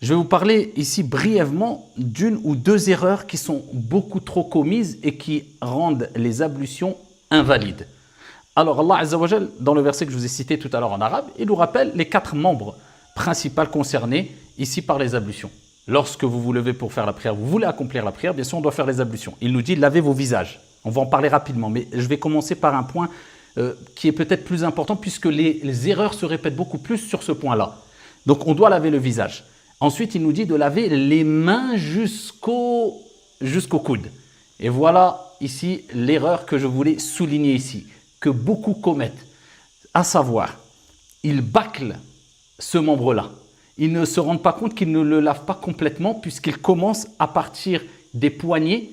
Je vais vous parler ici brièvement d'une ou deux erreurs qui sont beaucoup trop commises et qui rendent les ablutions invalides. Alors Allah Azza wa Jal, dans le verset que je vous ai cité tout à l'heure en arabe, il nous rappelle les 4 membres principaux concernés ici par les ablutions. Lorsque vous vous levez pour faire la prière, vous voulez accomplir la prière, bien sûr on doit faire les ablutions. Il nous dit lavez vos visages. On va en parler rapidement, mais je vais commencer par un point qui est peut-être plus important puisque les erreurs se répètent beaucoup plus sur ce point-là. Donc on doit laver le visage. Ensuite, il nous dit de laver les mains jusqu'au coude. Et voilà ici l'erreur que je voulais souligner ici, que beaucoup commettent, à savoir, ils bâclent ce membre-là. Ils ne se rendent pas compte qu'ils ne le lavent pas complètement puisqu'ils commencent à partir des poignets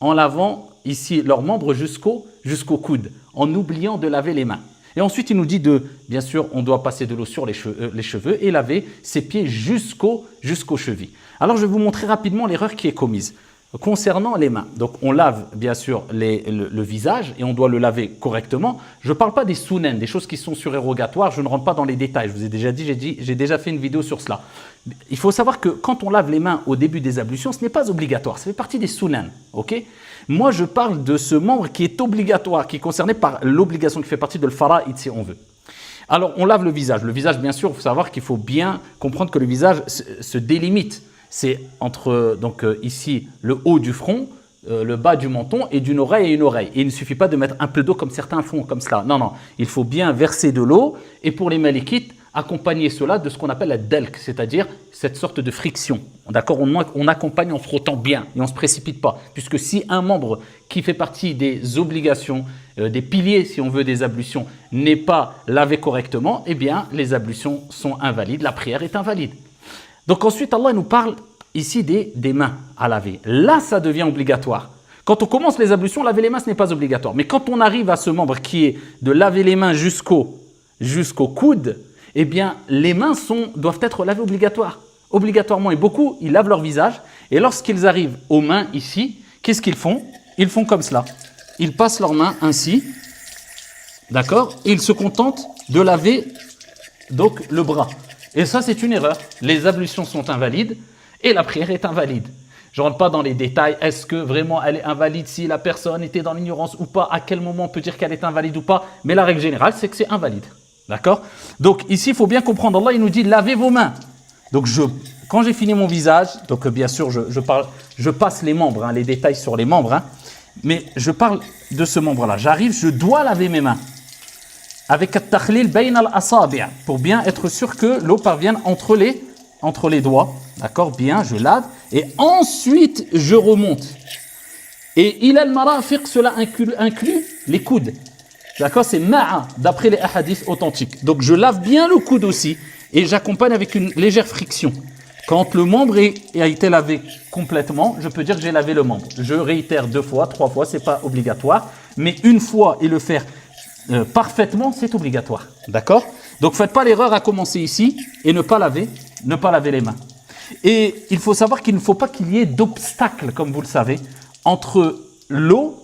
en lavant ici leurs membres jusqu'au coude, en oubliant de laver les mains. Et ensuite, il nous dit bien sûr, on doit passer de l'eau sur les cheveux et laver ses pieds jusqu'aux chevilles. Alors, je vais vous montrer rapidement l'erreur qui est commise. Concernant les mains, donc on lave bien sûr le visage et on doit le laver correctement. Je ne parle pas des sunan, des choses qui sont surérogatoires, je ne rentre pas dans les détails. Je vous ai déjà dit, j'ai déjà fait une vidéo sur cela. Il faut savoir que quand on lave les mains au début des ablutions, ce n'est pas obligatoire, ça fait partie des sunan. Okay. Moi, je parle de ce membre qui est obligatoire, qui est concerné par l'obligation qui fait partie de l'fara'id si on veut. Alors, on lave le visage. Le visage, bien sûr, il faut savoir qu'il faut bien comprendre que le visage se délimite. C'est entre, donc ici, le haut du front, le bas du menton et d'une oreille à une oreille. Et il ne suffit pas de mettre un peu d'eau comme certains font, comme cela. Non, non, il faut bien verser de l'eau et pour les malikites, accompagner cela de ce qu'on appelle la delk, c'est-à-dire cette sorte de friction. D'accord, on accompagne en frottant bien et on ne se précipite pas. Puisque si un membre qui fait partie des obligations, des piliers, si on veut, des ablutions, n'est pas lavé correctement, eh bien, les ablutions sont invalides, la prière est invalide. Donc ensuite, Allah nous parle ici des mains à laver. Là, ça devient obligatoire. Quand on commence les ablutions, laver les mains, ce n'est pas obligatoire. Mais quand on arrive à ce membre qui est de laver les mains jusqu'au coude, eh bien, les mains doivent être lavées obligatoirement. Et beaucoup, ils lavent leur visage. Et lorsqu'ils arrivent aux mains ici, qu'est-ce qu'ils font? Ils font comme cela. Ils passent leurs mains ainsi. D'accord? Et ils se contentent de laver donc le bras. Et ça, c'est une erreur. Les ablutions sont invalides et la prière est invalide. Je ne rentre pas dans les détails. Est-ce que vraiment elle est invalide si la personne était dans l'ignorance ou pas? À quel moment on peut dire qu'elle est invalide ou pas? Mais la règle générale, c'est que c'est invalide. D'accord? Donc ici, il faut bien comprendre. Allah, il nous dit lavez vos mains. Donc quand j'ai fini mon visage, donc bien sûr, je passe les membres, les détails sur les membres. Mais je parle de ce membre-là. J'arrive, je dois laver mes mains. Avec at-takhlil bayn al-asabi' pour bien être sûr que l'eau parvienne entre les doigts. D'accord, bien, je lave et ensuite je remonte. Et ila al-marafiq, cela inclut les coudes. D'accord, c'est ma'a d'après les hadiths authentiques. Donc je lave bien le coude aussi et j'accompagne avec une légère friction. Quand le membre a été lavé complètement, je peux dire que j'ai lavé le membre. Je réitère 2 fois, 3 fois, c'est pas obligatoire, mais une fois et le faire parfaitement, c'est obligatoire. D'accord? Donc, faites pas l'erreur à commencer ici et ne pas laver les mains. Et il faut savoir qu'il ne faut pas qu'il y ait d'obstacle, comme vous le savez, entre l'eau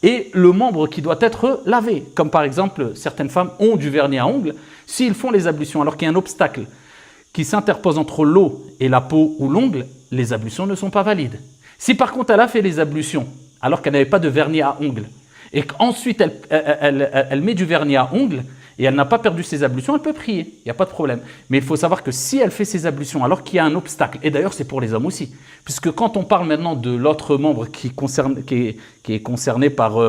et le membre qui doit être lavé. Comme par exemple, certaines femmes ont du vernis à ongles. S'ils font les ablutions alors qu'il y a un obstacle qui s'interpose entre l'eau et la peau ou l'ongle, les ablutions ne sont pas valides. Si par contre elle a fait les ablutions alors qu'elle n'avait pas de vernis à ongles, et qu'ensuite elle met du vernis à ongles et elle n'a pas perdu ses ablutions, elle peut prier, il n'y a pas de problème. Mais il faut savoir que si elle fait ses ablutions alors qu'il y a un obstacle, et d'ailleurs c'est pour les hommes aussi, puisque quand on parle maintenant de l'autre membre qui est concerné par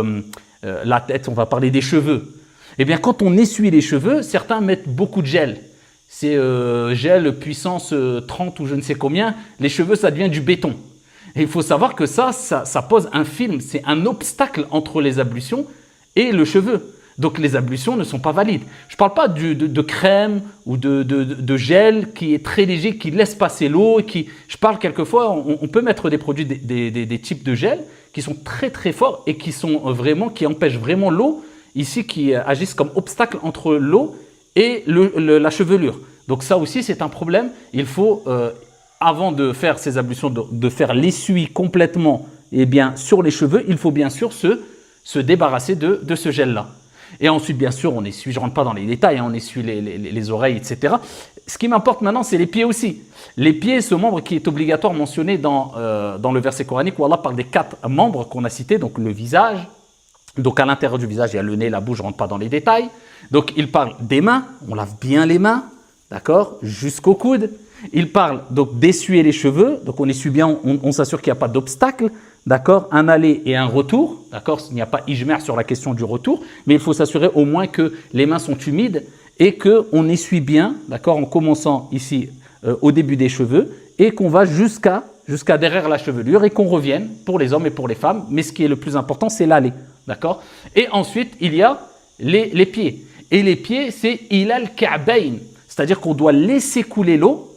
la tête, on va parler des cheveux. Eh bien quand on essuie les cheveux, certains mettent beaucoup de gel. C'est gel puissance 30 ou je ne sais combien, les cheveux ça devient du béton. Et il faut savoir que ça pose un film, c'est un obstacle entre les ablutions et le cheveu. Donc les ablutions ne sont pas valides. Je ne parle pas de crème ou de gel qui est très léger, qui laisse passer l'eau. Je parle quelquefois, on peut mettre des produits, des types de gel qui sont très très forts et qui empêchent vraiment l'eau, ici qui agissent comme obstacle entre l'eau et la chevelure. Donc ça aussi c'est un problème. Il faut... avant de faire ces ablutions, de faire l'essuie complètement sur les cheveux, il faut bien sûr se débarrasser de ce gel-là. Et ensuite, bien sûr, on essuie, je ne rentre pas dans les détails, hein, on essuie les oreilles, etc. Ce qui m'importe maintenant, c'est les pieds aussi. Les pieds, ce membre qui est obligatoire mentionné dans le verset coranique où Allah parle des 4 membres qu'on a cités, donc le visage. Donc à l'intérieur du visage, il y a le nez, la bouche, je ne rentre pas dans les détails. Donc il parle des mains, on lave bien les mains, d'accord, jusqu'au coude. Il parle donc d'essuyer les cheveux, donc on essuie bien, on s'assure qu'il n'y a pas d'obstacle, d'accord, un aller et un retour, d'accord, il n'y a pas ijma' sur la question du retour, mais il faut s'assurer au moins que les mains sont humides et qu'on essuie bien, d'accord, en commençant ici au début des cheveux et qu'on va jusqu'à derrière la chevelure et qu'on revienne pour les hommes et pour les femmes, mais ce qui est le plus important, c'est l'aller, d'accord. Et ensuite, il y a les pieds. Et les pieds, c'est ilal ka'bayn, c'est-à-dire qu'on doit laisser couler l'eau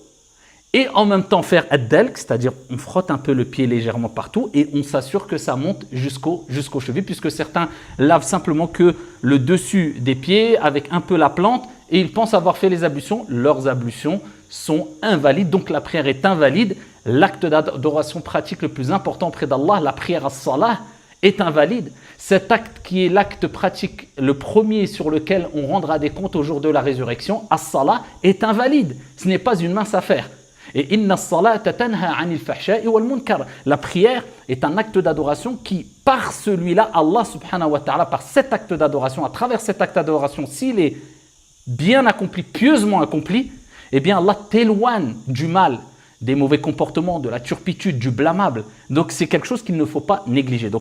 et en même temps faire ad-dalk, c'est-à-dire on frotte un peu le pied légèrement partout et on s'assure que ça monte jusqu'aux chevilles, puisque certains lavent simplement que le dessus des pieds avec un peu la plante et ils pensent avoir fait les ablutions. Leurs ablutions sont invalides, donc la prière est invalide. L'acte d'adoration pratique le plus important auprès d'Allah, la prière as-salah, est invalide. Cet acte qui est l'acte pratique, le premier sur lequel on rendra des comptes au jour de la résurrection, as-salah, est invalide. Ce n'est pas une mince affaire. Et inna as-salata tanha 'anil fahsha'i wal munkar. La prière est un acte d'adoration qui, par celui-là, Allah subhanahu wa ta'ala, par cet acte d'adoration, à travers cet acte d'adoration, s'il est bien accompli, pieusement accompli, eh bien Allah t'éloigne du mal, des mauvais comportements, de la turpitude, du blâmable. Donc c'est quelque chose qu'il ne faut pas négliger. Donc,